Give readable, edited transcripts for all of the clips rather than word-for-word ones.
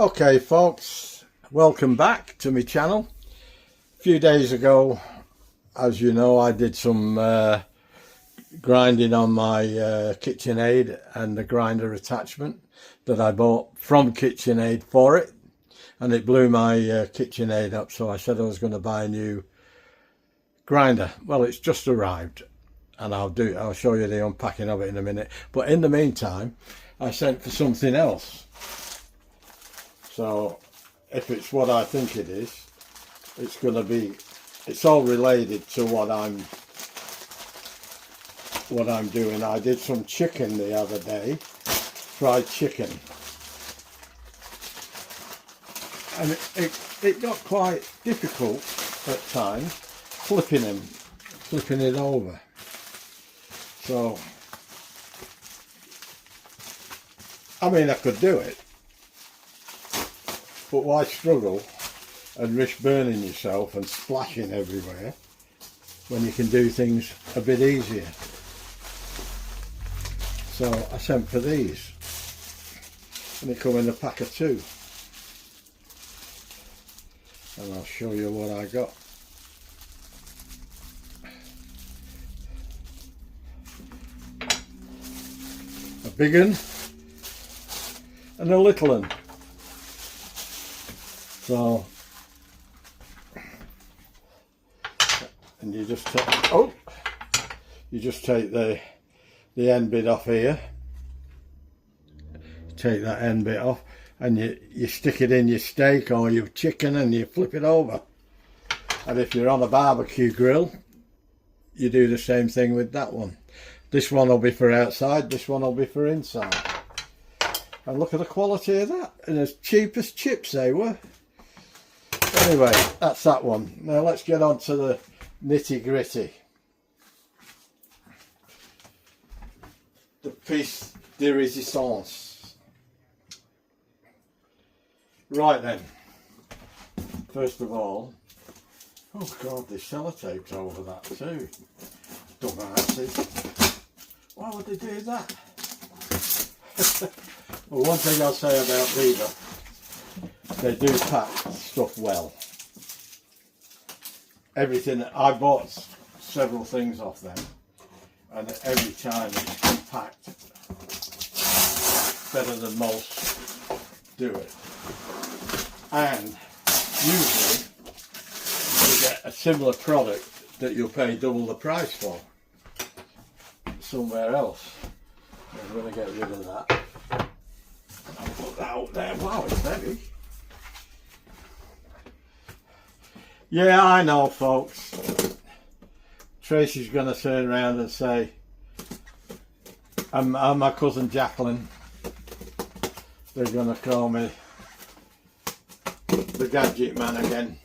Okay folks, welcome back to my channel. A few days ago, as you know, I did some grinding on my KitchenAid and the grinder attachment that I bought from KitchenAid for it, and it blew my KitchenAid up, so I said I was going to buy a new grinder. Well, it's just arrived and I'll show you the unpacking of it in a minute, but in the meantime I sent for something else. So if it's what I think it is, it's all related to what I'm doing. I did some chicken the other day, fried chicken, and it got quite difficult at times flipping it over. So I mean, I could do it, but why struggle and risk burning yourself and splashing everywhere when you can do things a bit easier? So I sent for these, and they come in a pack of 2, and I'll show you what I got. A big one and a little one. So, and you just take the end bit off here. Take that end bit off, and you stick it in your steak or your chicken, and you flip it over. And if you're on a barbecue grill, you do the same thing with that one. This one will be for outside, this one will be for inside. And look at the quality of that, and as cheap as chips they were. Anyway, that's that one. Now let's get on to the nitty gritty. The piece de resistance. Right then, first of all, oh god, there's sellotapes over that too. Dumbasses. Why would they do that? Well, one thing I'll say about Viva, they do pack stuff well. Everything, I bought several things off them, and every time it's packed better than most do it. And usually you get a similar product that you'll pay double the price for somewhere else. I'm going to get rid of that. I'll put that out there. Wow, it's heavy. Yeah, I know folks. Tracy's going to turn around and say, I'm my cousin Jacqueline. They're going to call me the gadget man again.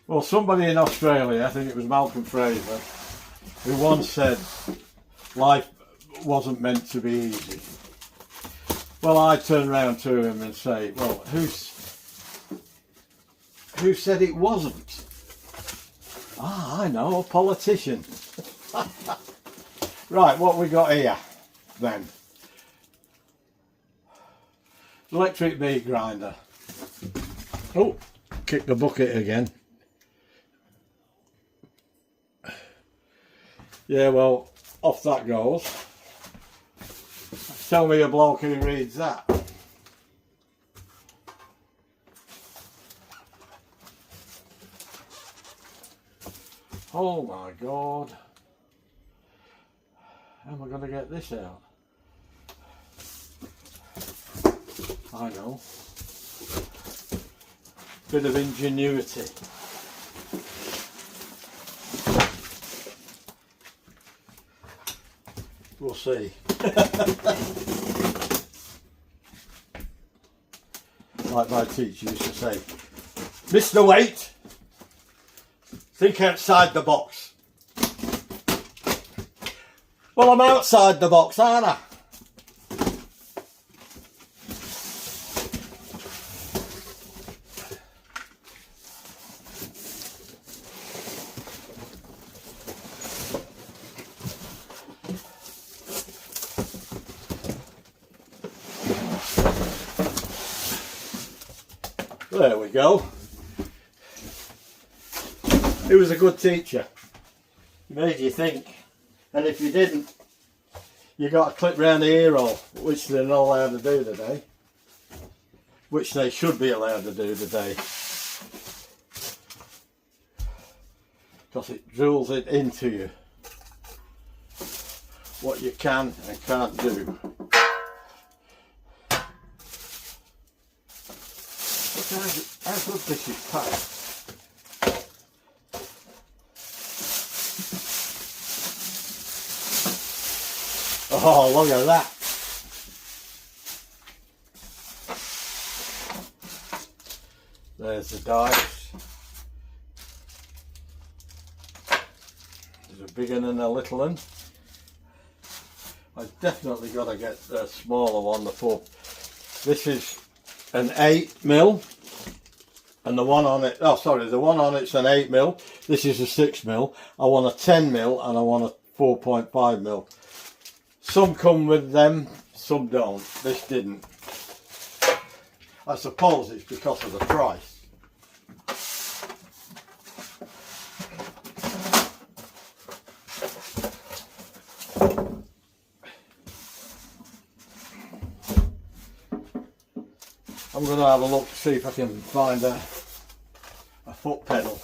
Well, somebody in Australia, I think it was Malcolm Fraser, who once said life wasn't meant to be easy. Well, I turn around to him and say, well, who said it wasn't? Ah, I know, a politician. Right, what we got here then? Electric meat grinder. Oh, kick the bucket again. Yeah, well, off that goes. Tell me a bloke who reads that. Oh my god. How am I going to get this out? I know. Bit of ingenuity. We'll see. Like my teacher used to say, Mr. Waite, think outside the box. Well, I'm outside the box, aren't I? There we go. He was a good teacher. He made you think. And if you didn't, you got a clip round the ear hole, which they're not allowed to do today. Which they should be allowed to do today. Because it drills it into you. What you can and can't do. Look how good this is packed. Oh, look at that. There's the dice. There's a big one and a little one. I've definitely got to get the smaller one, the 4. This is an 8mm, and the one on it, oh sorry, the one on it's an 8mm. This is a 6mm. I want a 10mm and I want a 4.5mm. Some come with them, some don't. This didn't. I suppose it's because of the price. I'm going to have a look to see if I can find a foot pedal.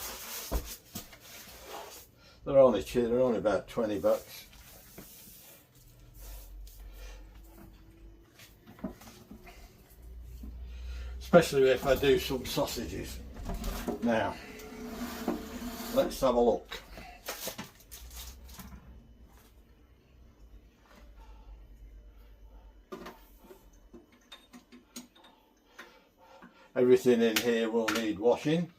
They're only cheap, they're only about 20 bucks. Especially if I do some sausages. Now, let's have a look. Everything in here will need washing.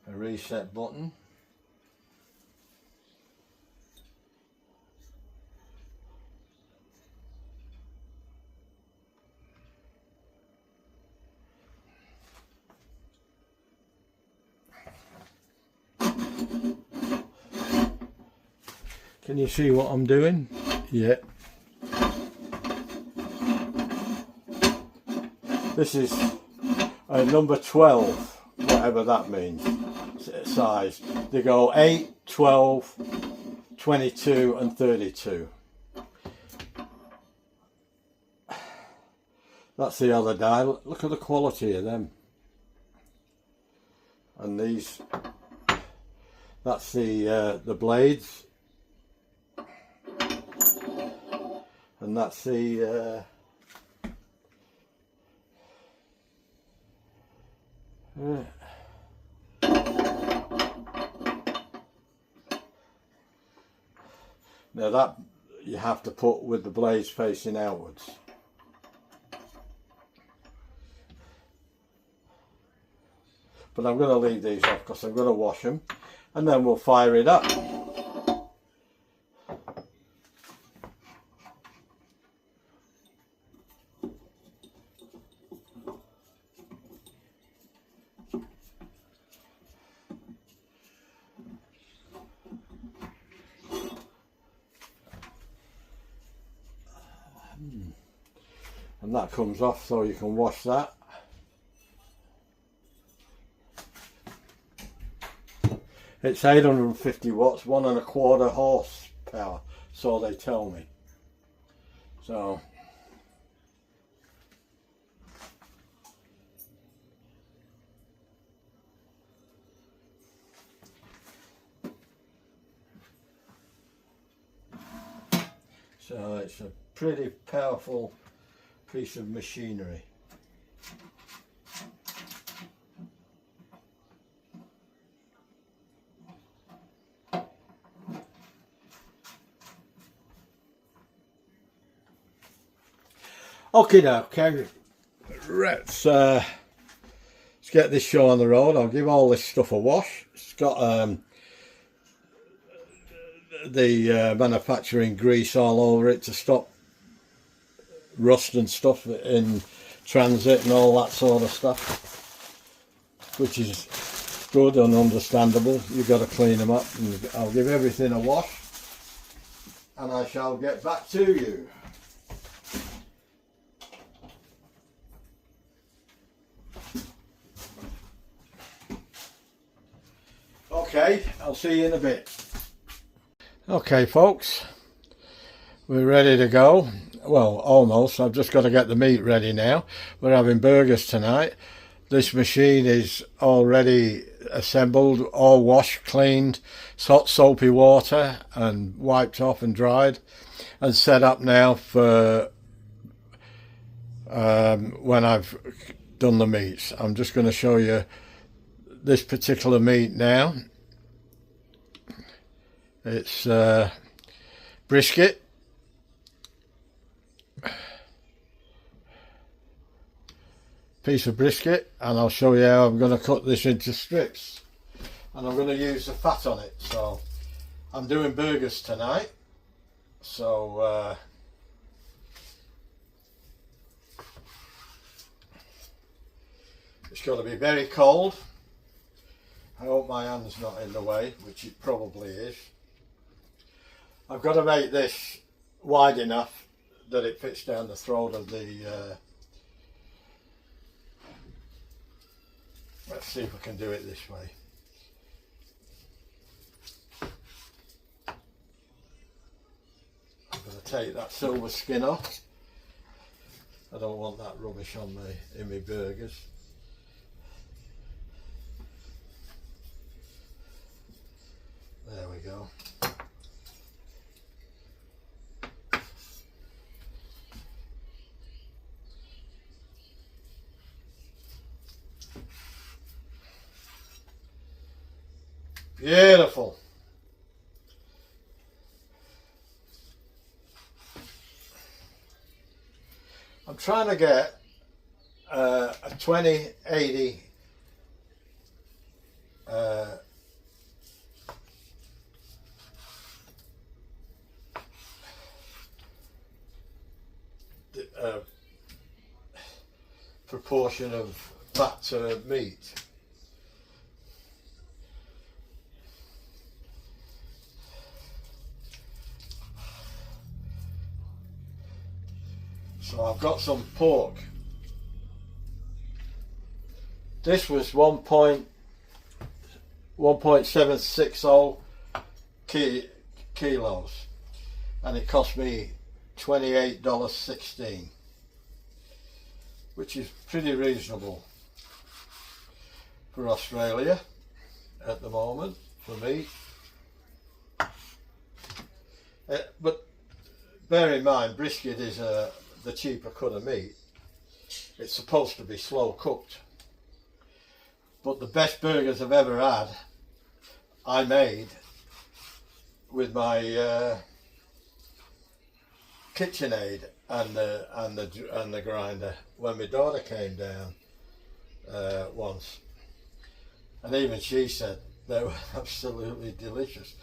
A reset button. Can you see what I'm doing? Yeah. This is a number 12, whatever that means, size. They go 8, 12, 22 and 32. That's the other die. Look at the quality of them. And these, that's the blades. And that's the now that you have to put with the blades facing outwards. But I'm going to leave these off because I'm going to wash them and then we'll fire it up. And that comes off so you can wash that. It's 850 watts, 1.25 horsepower, so they tell me. So it's a pretty powerful piece of machinery. Okay, let's get this show on the road. I'll give all this stuff a wash. It's got the manufacturing grease all over it to stop rust and stuff in transit and all that sort of stuff, which is good and understandable. You've got to clean them up, and I'll give everything a wash. and I shall get back to you. Okay, I'll see you in a bit. Okay folks, we're ready to go. Well, almost. I've just got to get the meat ready now. We're having burgers tonight. This machine is already assembled, all washed, cleaned, hot soapy water and wiped off and dried and set up now for when I've done the meats. I'm just going to show you this particular meat now. It's brisket, piece of brisket, and I'll show you how I'm going to cut this into strips, and I'm going to use the fat on it. So I'm doing burgers tonight, so it's got to be very cold. I hope my hand's not in the way, which it probably is. I've got to make this wide enough that it fits down the throat of the let's see if I can do it this way. I'm going to take that silver skin off. I don't want that rubbish on in my burgers. There we go. Beautiful. I'm trying to get a 2080 proportion of fat to meat. So I've got some pork. This was 1.760 kilos, and it cost me $28.16, which is pretty reasonable for Australia at the moment for me. But bear in mind, brisket is the cheaper cut of meat. It's supposed to be slow cooked, but the best burgers I've ever had I made with my KitchenAid and the grinder when my daughter came down once, and even she said they were absolutely delicious,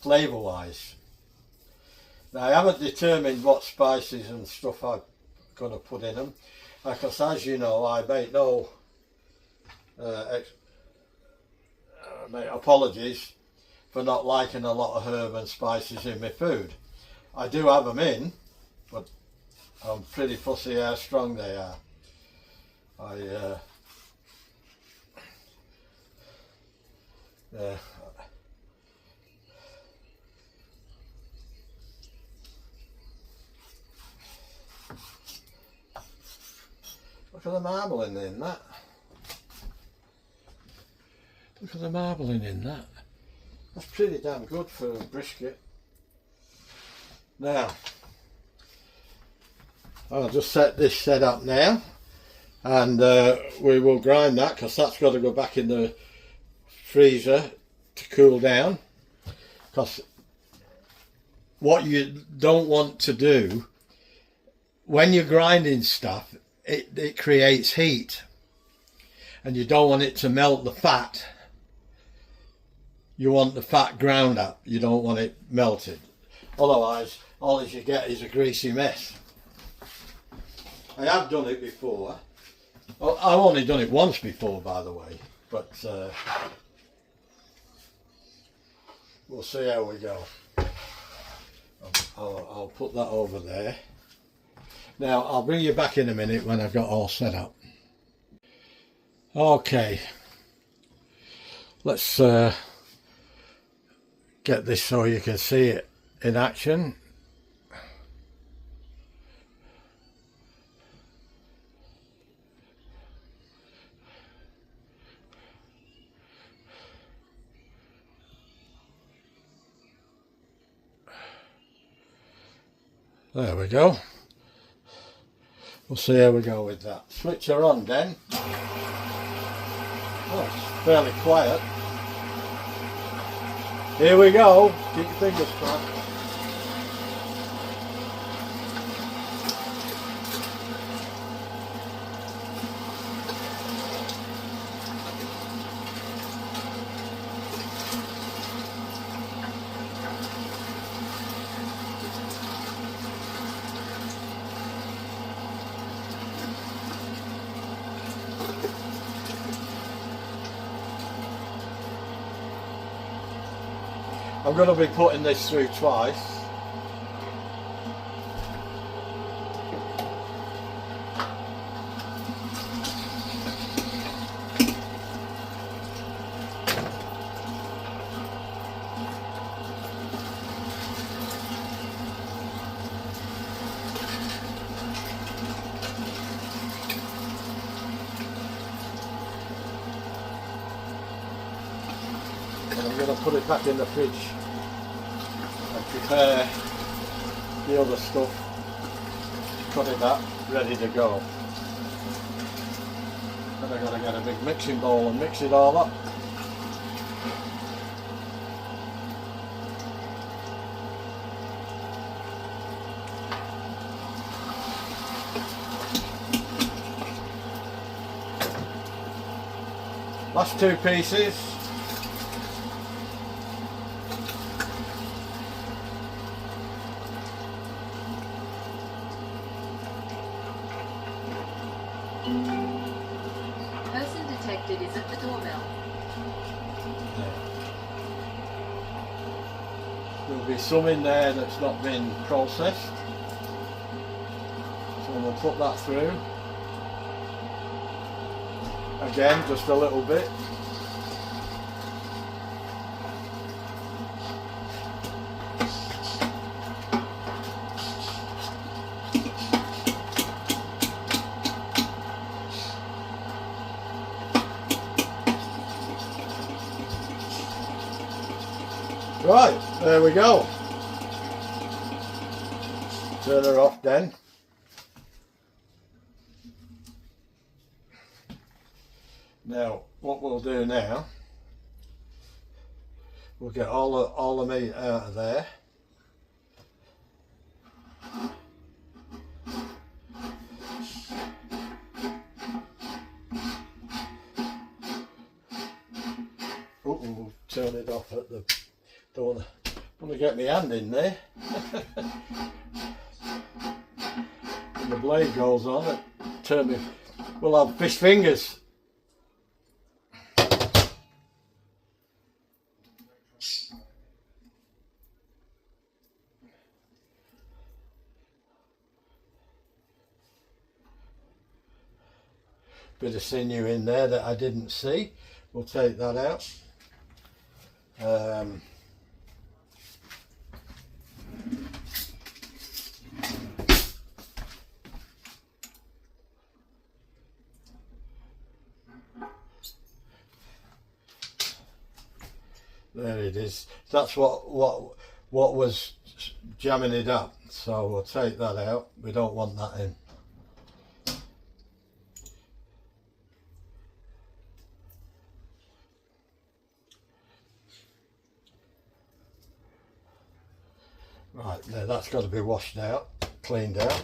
flavour wise. Now I haven't determined what spices and stuff I'm going to put in them, because as you know I make no apologies for not liking a lot of herb and spices in my food. I do have them in, but I'm pretty fussy how strong they are. Look at the marbling in that. Look at the marbling in that. That's pretty damn good for a brisket. Now, I'll just set this set up now, and we will grind that, because that's got to go back in the freezer to cool down. Because what you don't want to do when you're grinding stuff, it creates heat, and you don't want it to melt the fat. You want the fat ground up, you don't want it melted. Otherwise, all you get is a greasy mess. I have done it before. Well, I've only done it once before, by the way, but we'll see how we go. I'll put that over there. Now I'll bring you back in a minute when I've got all set up. Okay, let's get this so you can see it in action. There we go. We'll see how we go with that. Switch her on then. Oh, it's fairly quiet. Here we go. Keep your fingers crossed. I'm going to be putting this through twice. And I'm going to put it back in the fridge and prepare the other stuff, cut it up, ready to go. And I'm going to get a big mixing bowl and mix it all up. Last two pieces. Person detected is at the doorbell. There'll be some in there that's not been processed, so we'll put that through. Again, just a little bit. Right, there we go. Turn her off then. Now, what we'll do now, we'll get all the meat out of there. Oh, we'll turn it off at the. Don't want to get my hand in there. When the blade goes on, it turn me. We'll have fish fingers. Bit of sinew in there that I didn't see. We'll take that out. There it is. That's what was jamming it up. So we'll take that out. We don't want that in. Right, now that's got to be washed out, cleaned out.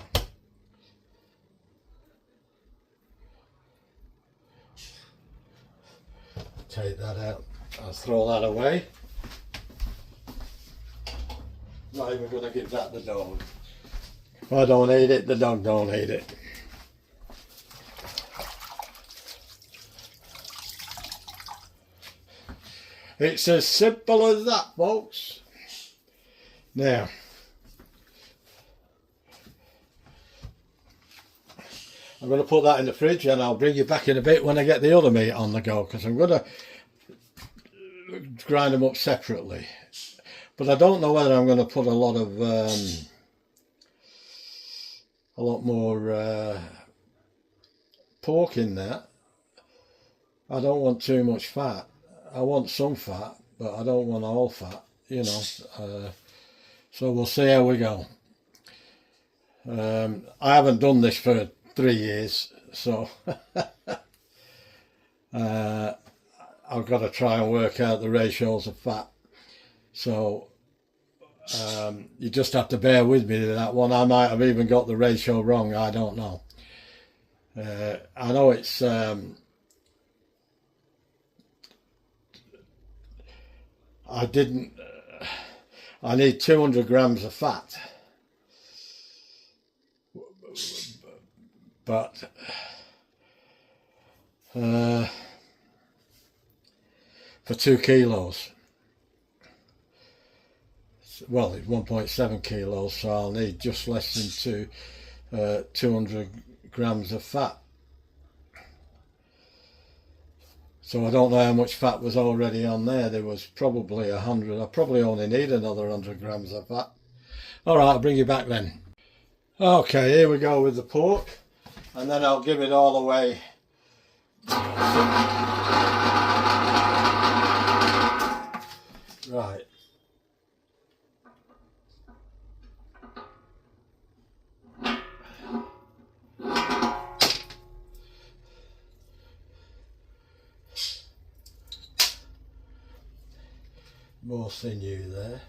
Take that out. I'll throw that away. Not even going to give that the dog. If I don't eat it, the dog don't eat it. It's as simple as that, folks. Now, I'm going to put that in the fridge, and I'll bring you back in a bit when I get the other meat on the go, because I'm going to grind them up separately. But I don't know whether I'm going to put a lot more pork in there. I don't want too much fat. I want some fat, but I don't want all fat, you know. So we'll see how we go. I haven't done this for 3 years, so I've got to try and work out the ratios of fat. So you just have to bear with me to that one. I might have even got the ratio wrong, I don't know. I know it's I need 200 grams of fat, but for 2 kilos, well, it's 1.7 kilos, so I'll need just less than 200 grams of fat. So I don't know how much fat was already on there. There was probably 100. I probably only need another 100 grams of fat. All right, I'll bring you back then. Okay, here we go with the pork, and then I'll give it all away. Right. More sinew there.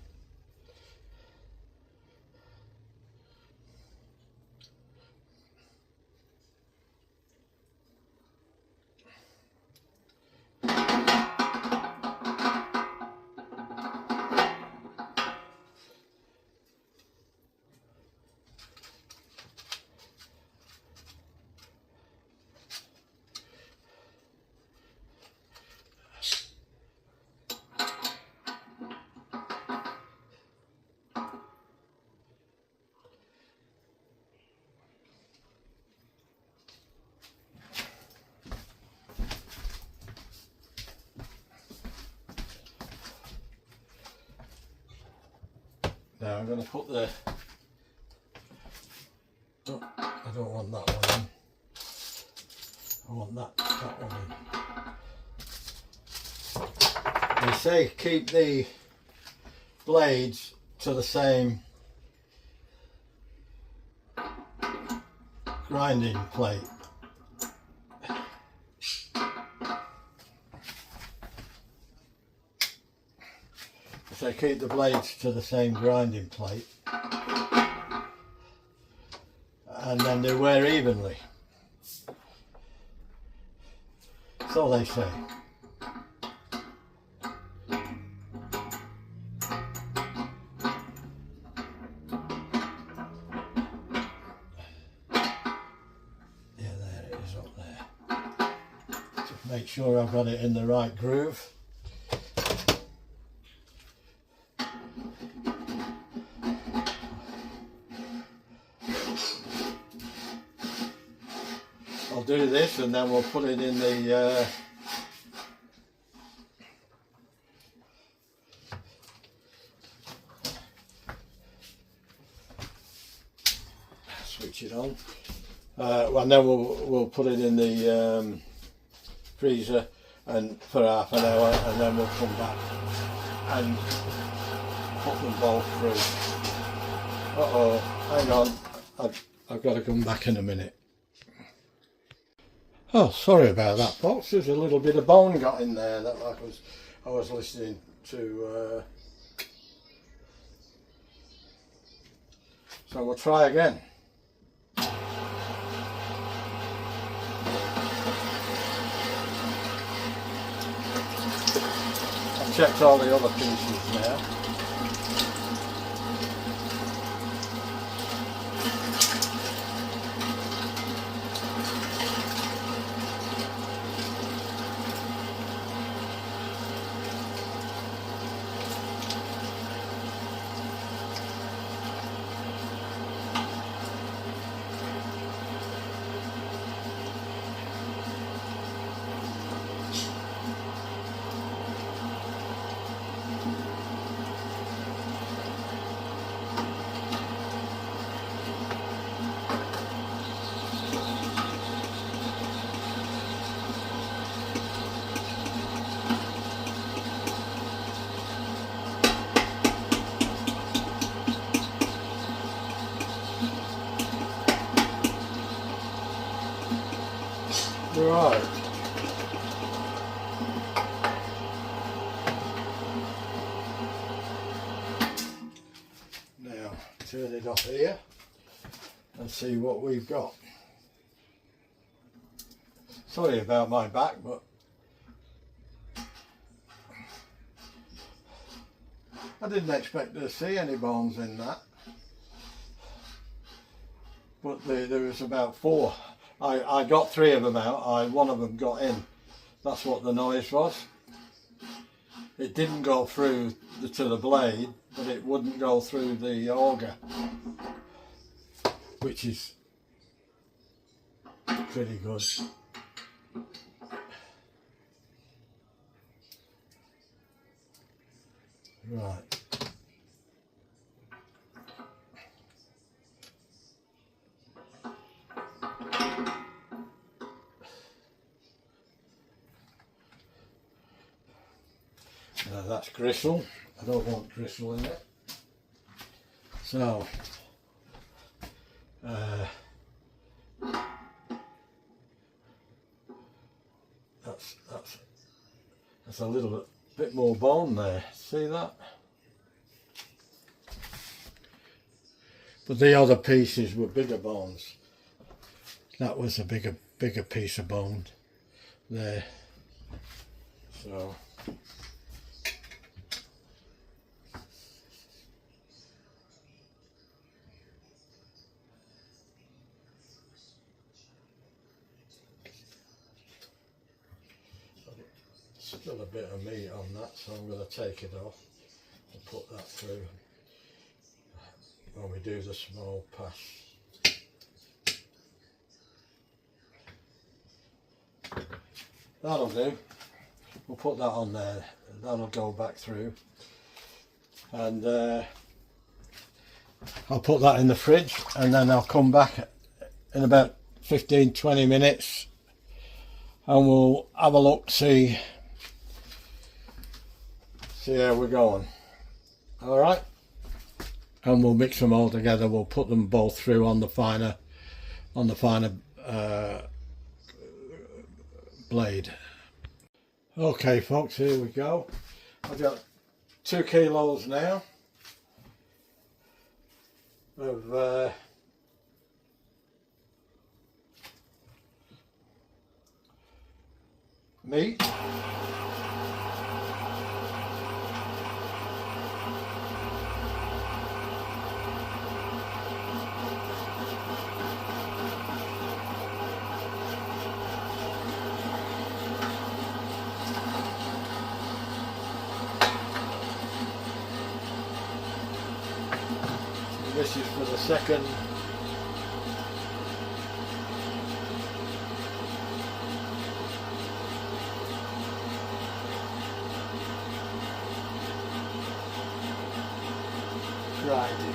Now I'm going to put the, oh, I don't want that one in. I want that one in. They say keep the blades to the same grinding plate. So keep the blades to the same grinding plate, and then they wear evenly. So they say. Yeah, there it is up there. Just make sure I've got it in the right groove. I'll do this and then we'll put it in the switch it on, and then we'll put it in the freezer and for half an hour, and then we'll come back and put them both through. Hang on, I've got to come back in a minute. Oh, sorry about that, folks. There's a little bit of bone got in there that I was listening to. So we'll try again. I've checked all the other pieces now. Right. Now turn it off here and see what we've got. Sorry about my back, but I didn't expect to see any bones in that. But there was about 4. I got 3 of them out. One of them got in. That's what the noise was. It didn't go through to the blade, but it wouldn't go through the auger, which is pretty good. Right. Now that's gristle. I don't want gristle in it. So that's a little bit more bone there. See that? But the other pieces were bigger bones. That was a bigger piece of bone there. So still a bit of meat on that, so I'm going to take it off and put that through when we do the small pass. That'll do. We'll put that on there. That'll go back through, and I'll put that in the fridge, and then I'll come back in about 15-20 minutes and we'll have a look, see how we're going. All right, and we'll mix them all together. We'll put them both through on the finer blade. Okay folks, here we go. I've got 2 kilos now of meat. This is for the second grinding.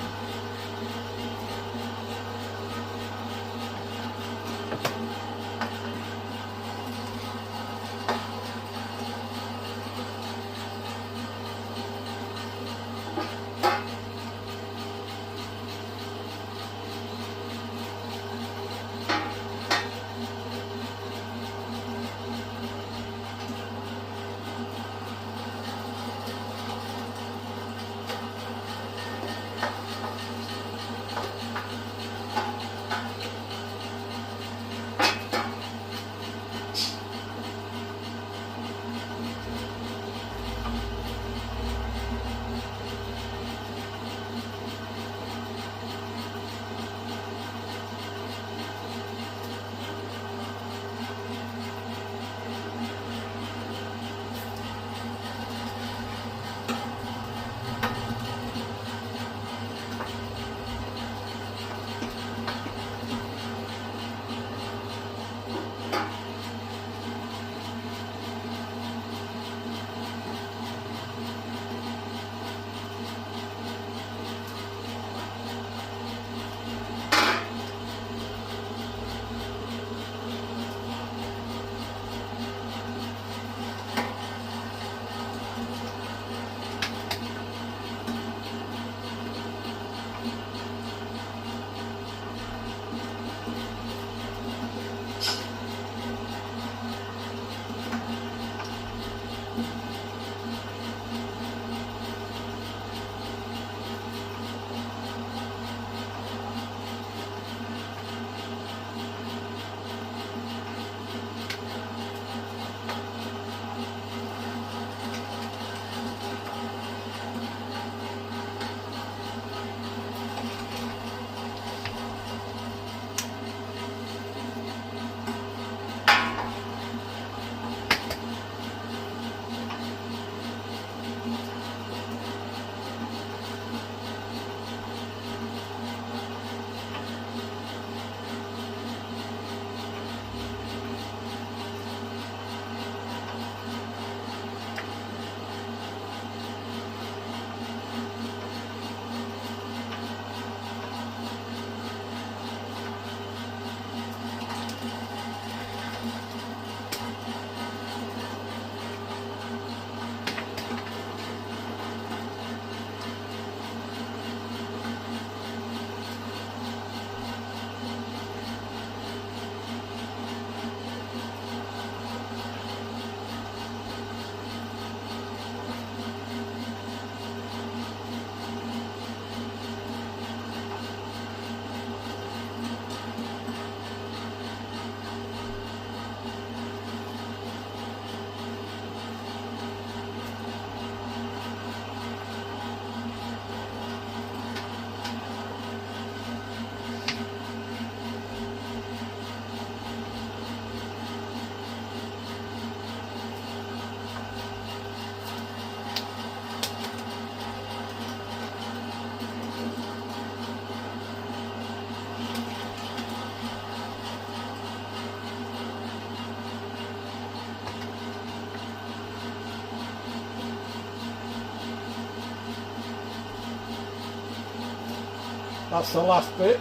That's the last bit.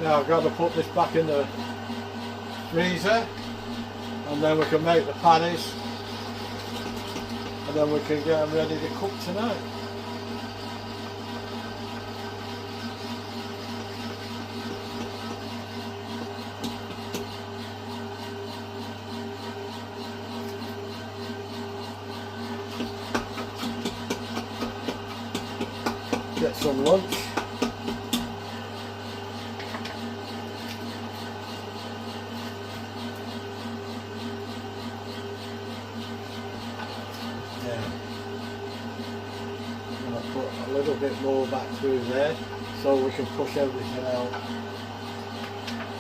Now I've got to put this back in the freezer, and then we can make the patties, and then we can get them ready to cook tonight. Get some lunch. Put a little bit more back through there so we can push everything out,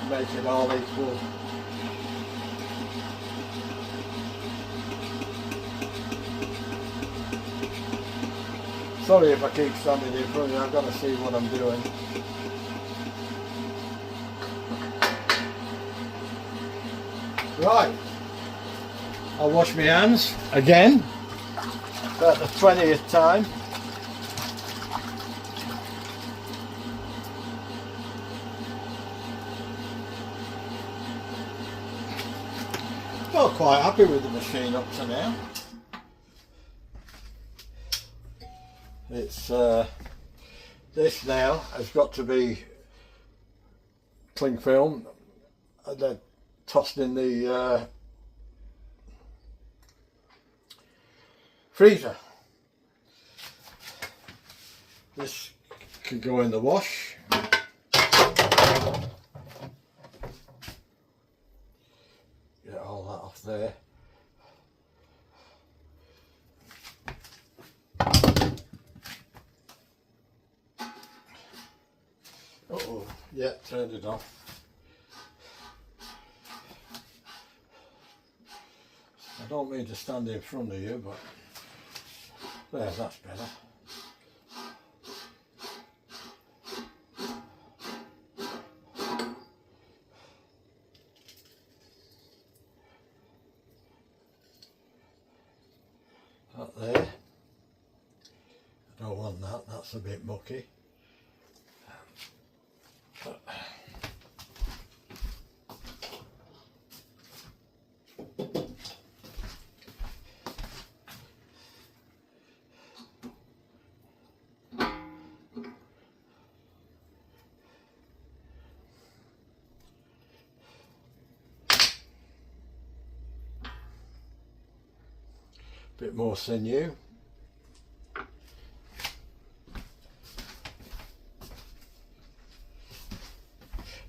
make it all equal. Sorry if I keep standing in front of you, I've got to see what I'm doing. Right, I'll wash my hands again, about the 20th time. Well, quite happy with the machine up to now. It's this now has got to be cling film, and then tossed in the freezer. This can go in the wash. Get all that off there. Uh-oh, yeah, turned it off. I don't mean to stand in front of you, but there, that's better. That there. I don't want that, that's a bit mucky. Bit more sinew.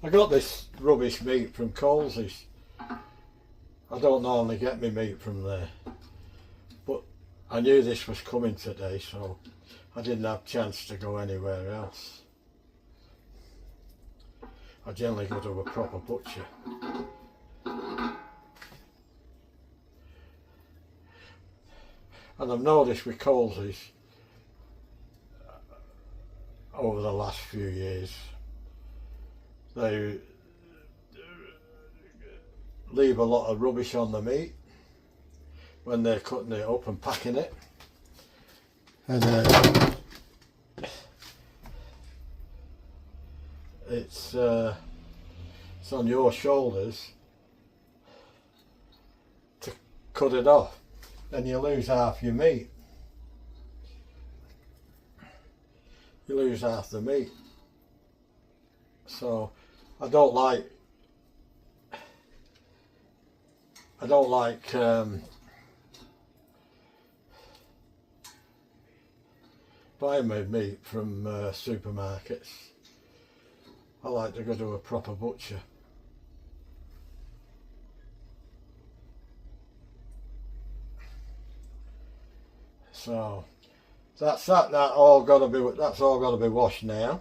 I got this rubbish meat from Coles's. I don't normally get my meat from there, but I knew this was coming today, so I didn't have a chance to go anywhere else. I generally go to a proper butcher. And I've noticed with Coles's over the last few years, they leave a lot of rubbish on the meat when they're cutting it up and packing it, and it's on your shoulders to cut it off, and you lose half your meat. You lose half the meat. So I don't like buying my meat from supermarkets. I like to go to a proper butcher. So that's all got to be washed now.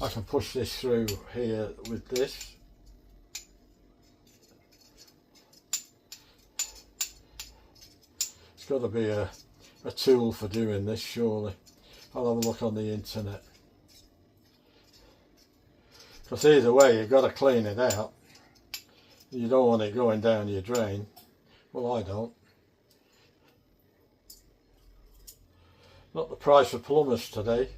I can push this through here with this. It's got to be a tool for doing this, surely. I'll have a look on the internet. Because either way, you've got to clean it out. You don't want it going down your drain. Well, I don't. Not the price of plumbers today.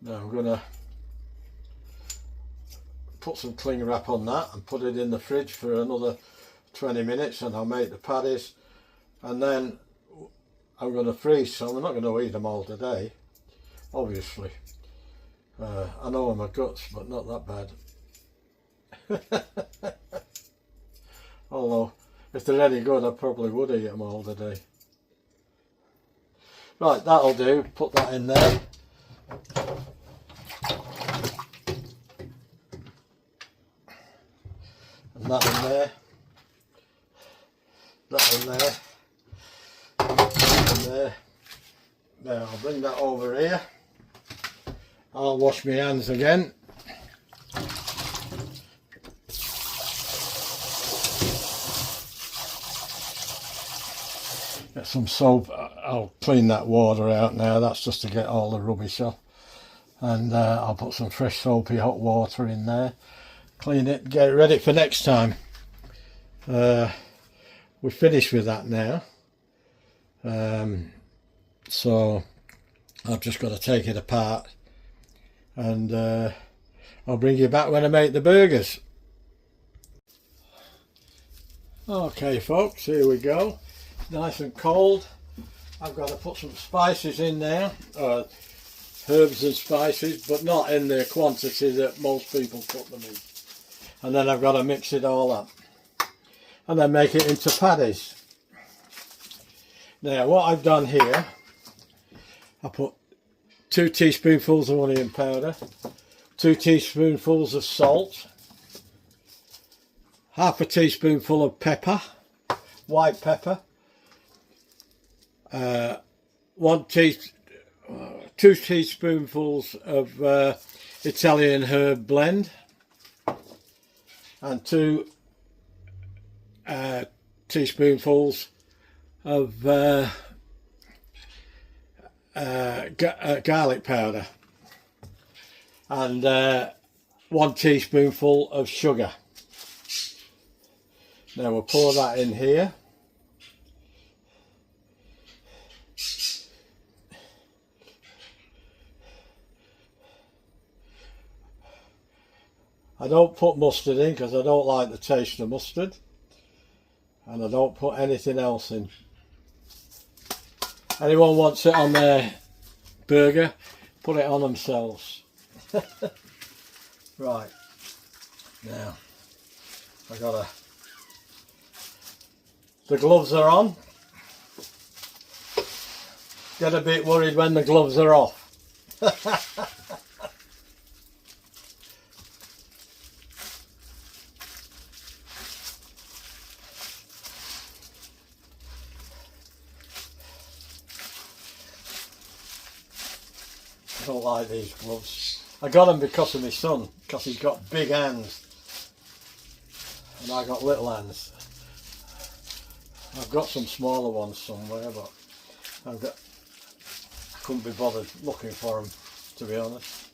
Now I'm going to put some cling wrap on that and put it in the fridge for another 20 minutes, and I'll make the patties, and then I'm going to freeze some. I'm not going to eat them all today, obviously. I know my guts, but not that bad. Although, if they're any good, I probably would eat them all today. Right, that'll do. Put that in there. And that in there. That in there. That in there. Now I'll bring that over here. I'll wash my hands again. Get some soap. I'll clean that water out now. That's just to get all the rubbish off. And I'll put some fresh soapy hot water in there. Clean it, get it ready for next time. We're finished with that now. So I've just got to take it apart, and I'll bring you back when I make the burgers. Okay folks, here we go. Nice and cold. I've got to put some spices in there, herbs and spices, but not in the quantity that most people put them in. And then I've got to mix it all up and then make it into patties. Now what I've done here, I put 2 teaspoonfuls of onion powder, 2 teaspoonfuls of salt, half a teaspoonful of pepper, white pepper, 2 teaspoonfuls of Italian herb blend, and 2 teaspoonfuls of garlic powder, and 1 teaspoonful of sugar. Now we'll pour that in here. I don't put mustard in because I don't like the taste of mustard, and I don't put anything else in. Anyone wants it on their burger, put it on themselves. Right, now the gloves are on. Get a bit worried when the gloves are off. I don't like these gloves. I got them because of my son, because he's got big hands and I got little hands. I've got some smaller ones somewhere, but I couldn't be bothered looking for them, to be honest.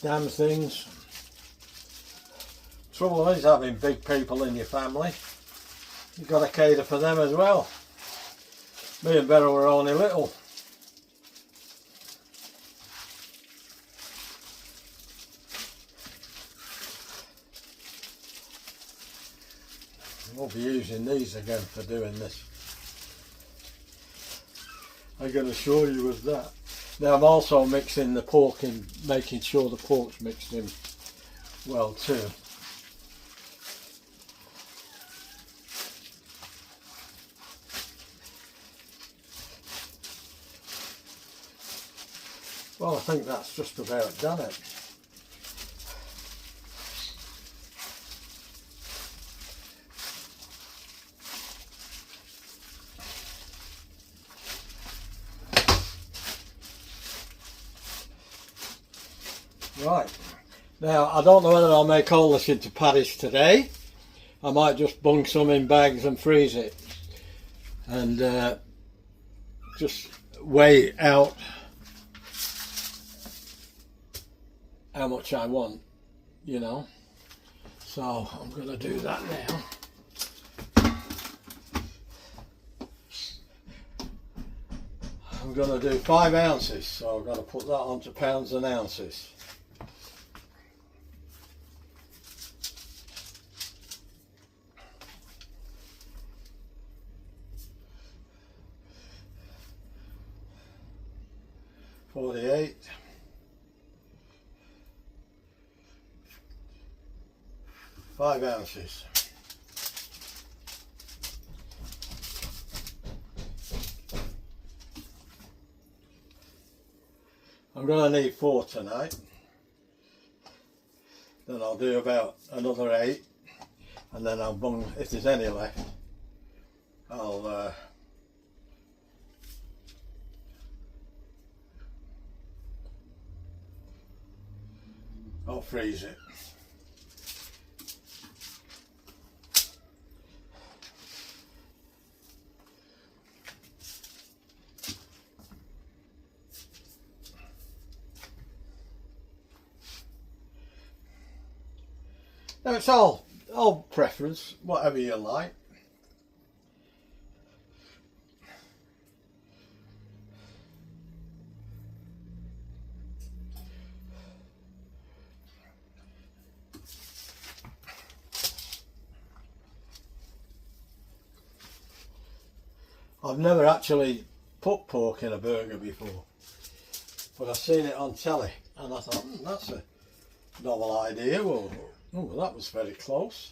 Damn things. Trouble is having big people in your family. You've got to cater for them as well. Me and Beryl were only little. We'll be using these again for doing this. I can assure you of that. Now I'm also mixing the pork in, making sure the pork's mixed in well too. Well, I think that's just about done it. Right, now I don't know whether I'll make all this into patties today. I might just bung some in bags and freeze it, and just weigh out how much I want, you know. So I'm going to do that now. I'm going to do 5 ounces, so I've got to put that onto pounds and ounces. $48. Five ounces. I'm going to need 4 tonight. Then I'll do about another 8, and then I'll bung, if there's any left, I'll freeze it. Now it's all preference, whatever you like. I've never actually put pork in a burger before, but I've seen it on telly and I thought, that's a novel idea. Well, that was very close.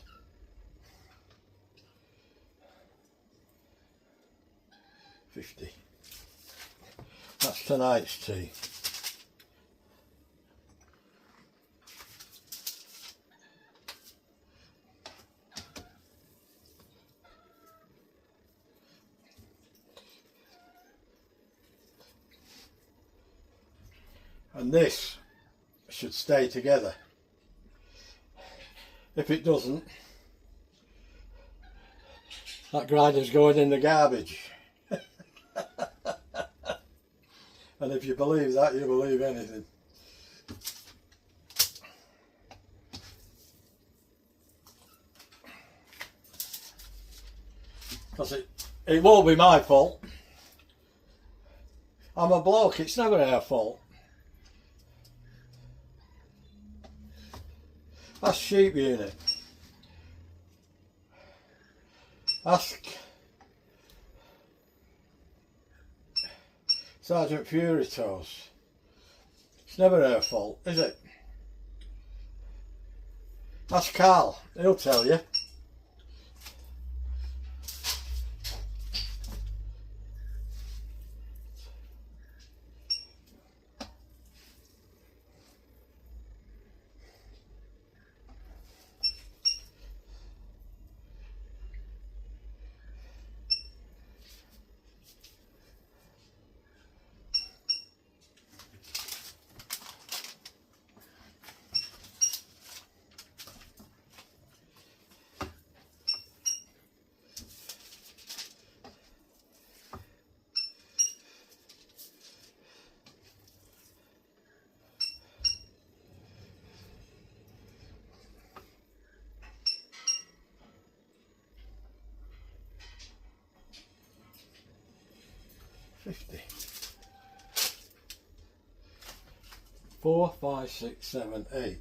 $50. That's tonight's tea. And this should stay together. If it doesn't, that grinder's going in the garbage. And if you believe that, you believe anything. Because it won't be my fault. I'm a bloke, it's never our fault. That's sheep unit. Ask Sergeant Fury Toes. It's never her fault, is it? Ask Carl, he'll tell you. $50. 4, 5, 6, 7, 8.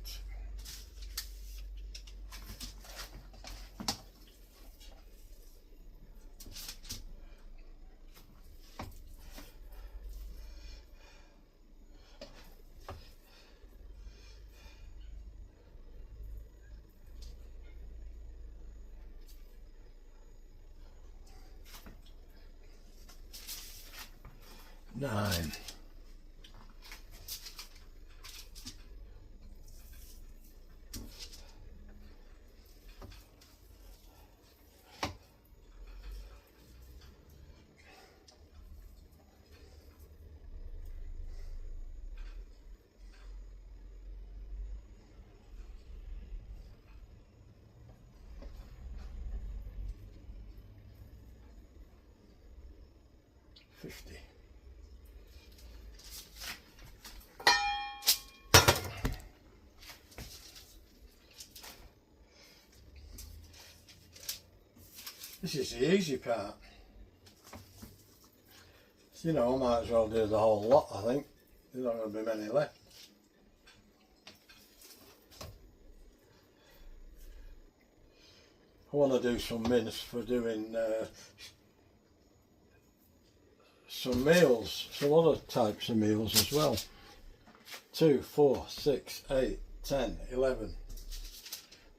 $9. $50. This is the easy part. You know, I might as well do the whole lot, I think. There's not going to be many left. I want to do some mince for doing some meals, some other types of meals as well. 2, 4, 6, 8, 10, 11.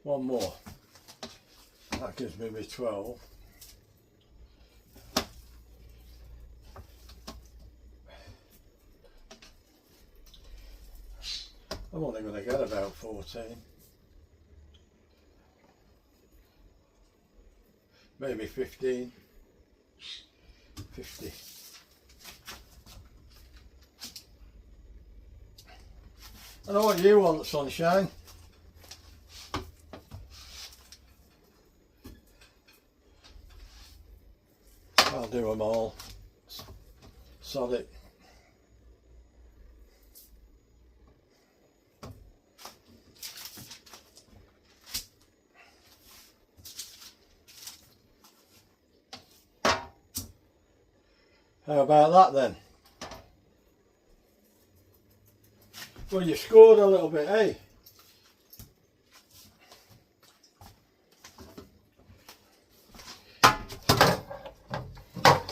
One more. That gives me 12. I'm only going to get about 14. Maybe 15. 50. I know what you want, sunshine. I'll do them all. Sod it. How about that then? Well, you scored a little bit, eh?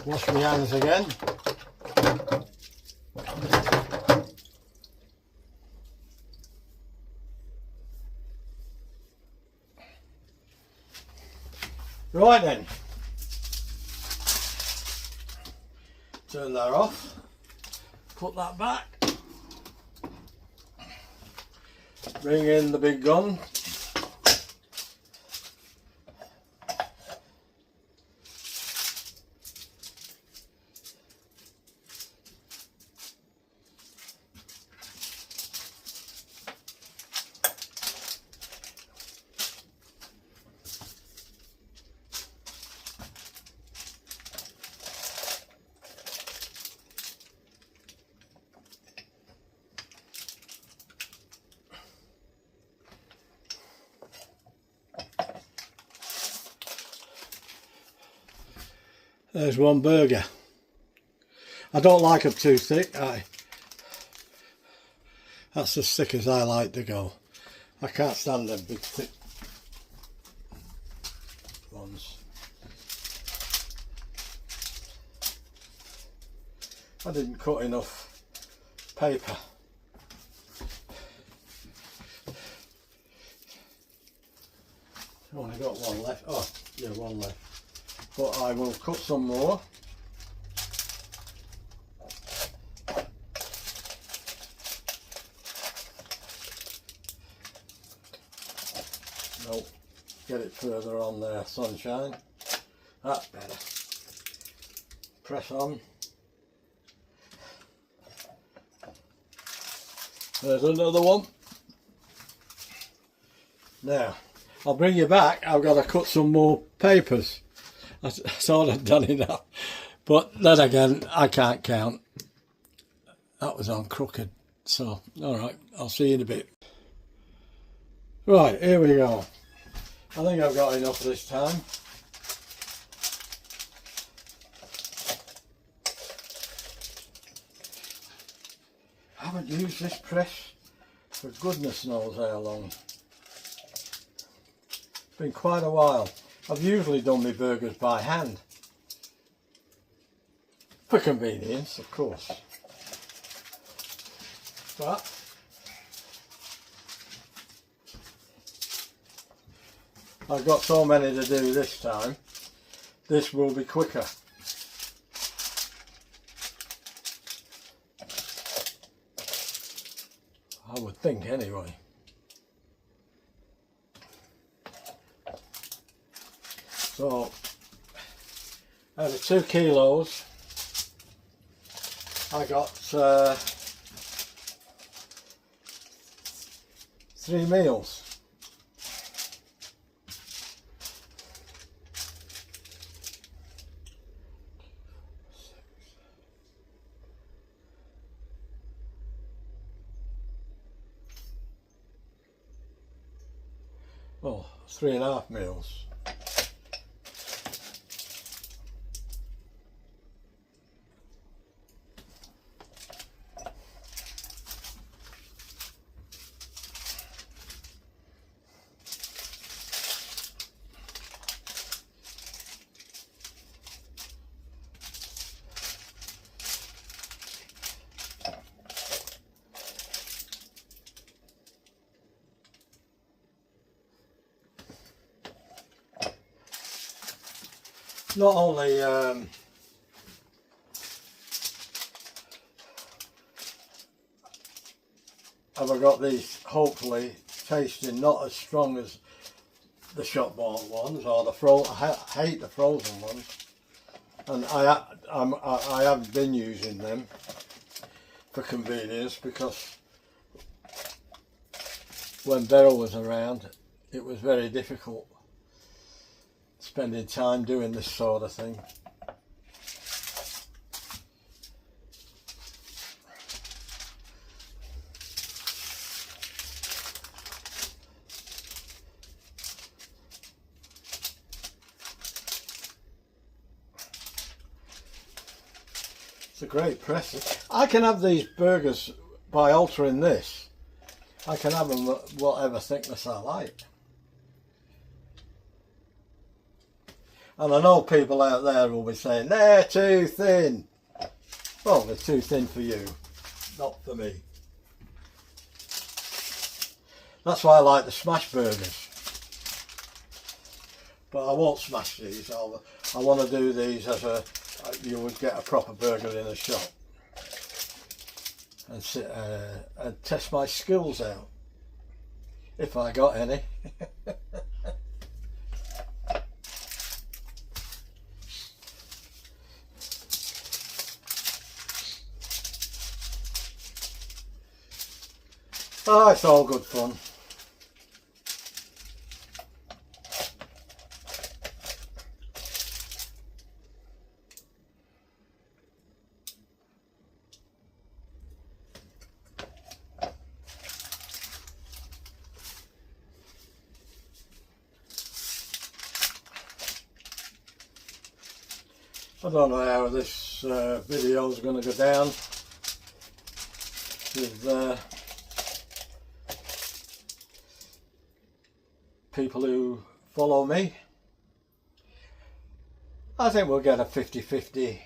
Wash my hands again. Right then. Turn that off. Put that back. Bring in the big gun. There's one burger. I don't like them too thick. That's as thick as I like to go. I can't stand them big thick ones. I didn't cut enough paper. Only got one left. Oh, yeah, one left. But I will cut some more. Nope, get it further on there, sunshine. That's better. Press on. There's another one. Now, I'll bring you back. I've got to cut some more papers. I thought I'd done enough, but then again, I can't count. That was on crooked, so alright, I'll see you in a bit. Right, here we go. I think I've got enough this time. I haven't used this press for goodness knows how long. It's been quite a while. I've usually done my burgers by hand. For convenience, of course. But I've got so many to do this time, this will be quicker. I would think anyway. So, out of 2 kilos, I got 3 meals. Well, 3.5 meals. not only have I got these hopefully tasting not as strong as the shop bought ones or the I hate the frozen ones, and I have been using them for convenience, because when Beryl was around it was very difficult spending time doing this sort of thing. It's a great press. I can have these burgers by altering this. I can have them whatever thickness I like. And I know people out there will be saying, they're too thin. Well, they're too thin for you, not for me. That's why I like the smash burgers. But I won't smash these. I want to do these as you would get a proper burger in a shop. And test my skills out, if I got any. Oh, it's all good fun. I don't know how this video is going to go down with people who follow me. I think we'll get a 50-50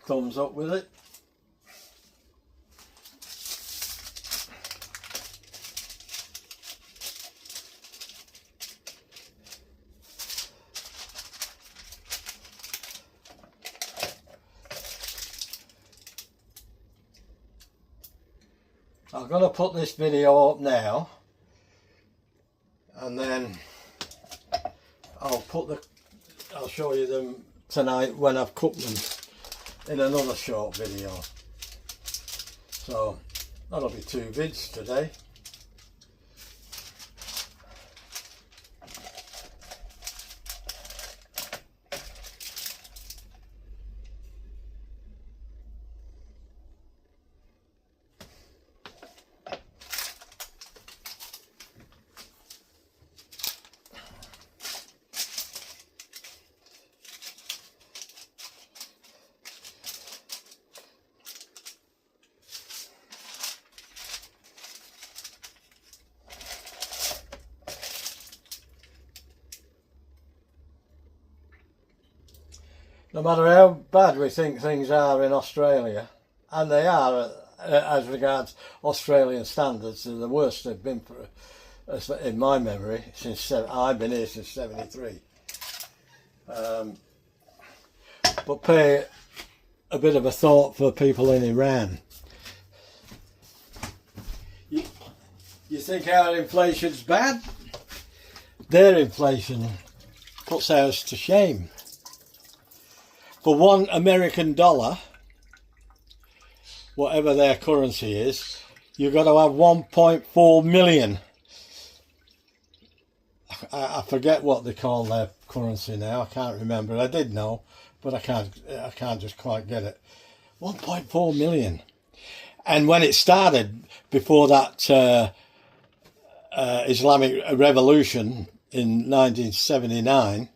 thumbs up with it. I'm going to put this video up now, and then I'll show you them tonight when I've cooked them in another short video. So that'll be 2 vids today. No matter how bad we think things are in Australia, and they are as regards Australian standards, they're the worst they've been for, in my memory, since I've been here since '73. But pay a bit of a thought for people in Iran. You think our inflation's bad? Their inflation puts ours to shame. For $1 American, whatever their currency is, you've got to have 1.4 million. I forget what they call their currency now. I can't remember. I did know, but I can't just quite get it. 1.4 million. And when it started, before that Islamic Revolution in 1979,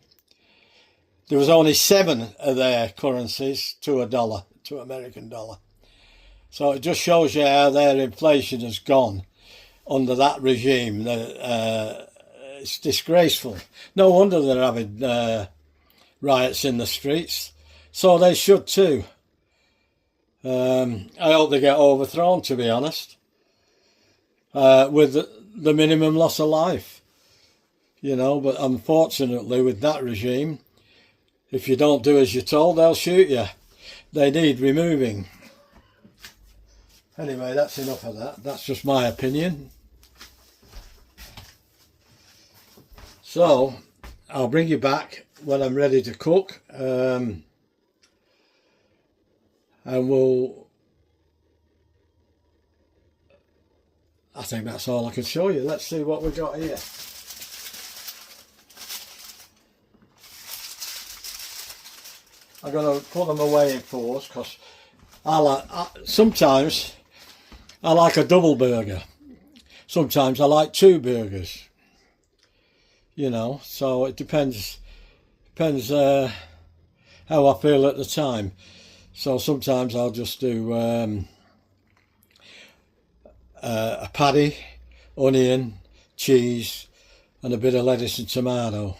there was only 7 of their currencies to $1, to American dollar. So it just shows you how their inflation has gone under that regime. It's disgraceful. No wonder they're having riots in the streets. So they should too. I hope they get overthrown, to be honest, with the minimum loss of life. you know, but unfortunately with that regime, if you don't do as you're told, they'll shoot you. They need removing. Anyway, that's enough of that. That's just my opinion. So, I'll bring you back when I'm ready to cook. And I think that's all I can show you. Let's see what we got here. I'm going to put them away in fours because sometimes I like a double burger. Sometimes I like two burgers. You know, so it depends how I feel at the time. So sometimes I'll just do a patty, onion, cheese, and a bit of lettuce and tomato,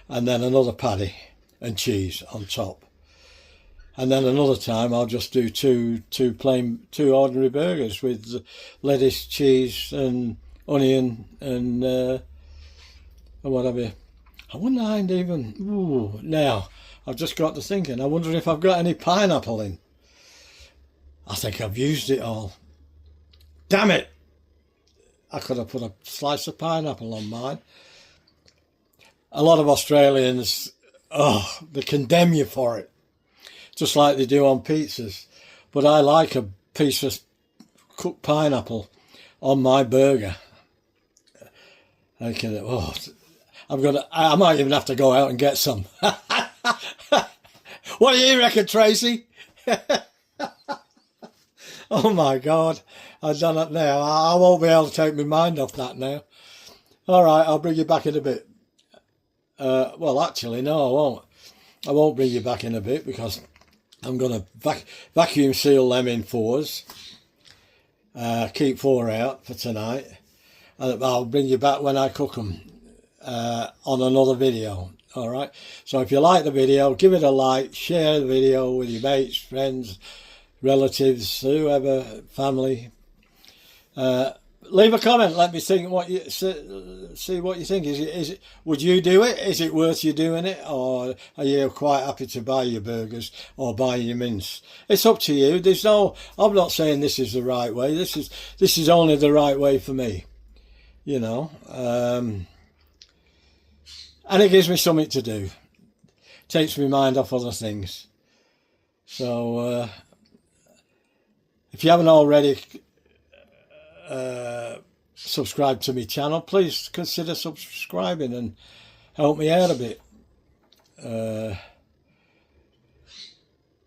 and then another patty and cheese on top. And then another time I'll just do two ordinary burgers with lettuce, cheese, and onion, and what have you. I wouldn't mind even. Ooh, now I've just got to thinking. I wonder if I've got any pineapple in. I think I've used it all. Damn it! I could have put a slice of pineapple on mine. A lot of Australians, they condemn you for it, just like they do on pizzas. But I like a piece of cooked pineapple on my burger. I might even have to go out and get some. What do you reckon, Tracy? Oh my God, I've done it now. I won't be able to take my mind off that now. All right, I'll bring you back in a bit. Well, actually, no, I won't. I won't bring you back in a bit because I'm going to vacuum seal them in fours. Keep 4 out for tonight. And I'll bring you back when I cook them on another video. All right. So if you like the video, give it a like, share the video with your mates, friends, relatives, whoever, family. Leave a comment. Let me think what you see what you think. Is it? Would you do it? Is it worth you doing it, or are you quite happy to buy your burgers or buy your mince? It's up to you. There's no. I'm not saying this is the right way. This is only the right way for me. You know, and it gives me something to do. Takes my mind off other things. So if you haven't already subscribed to my channel, please consider subscribing and help me out a bit.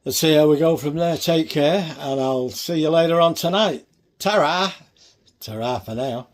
Let's see how we go from there. Take care, and I'll see you later on tonight. Ta-ra! Ta-ra for now.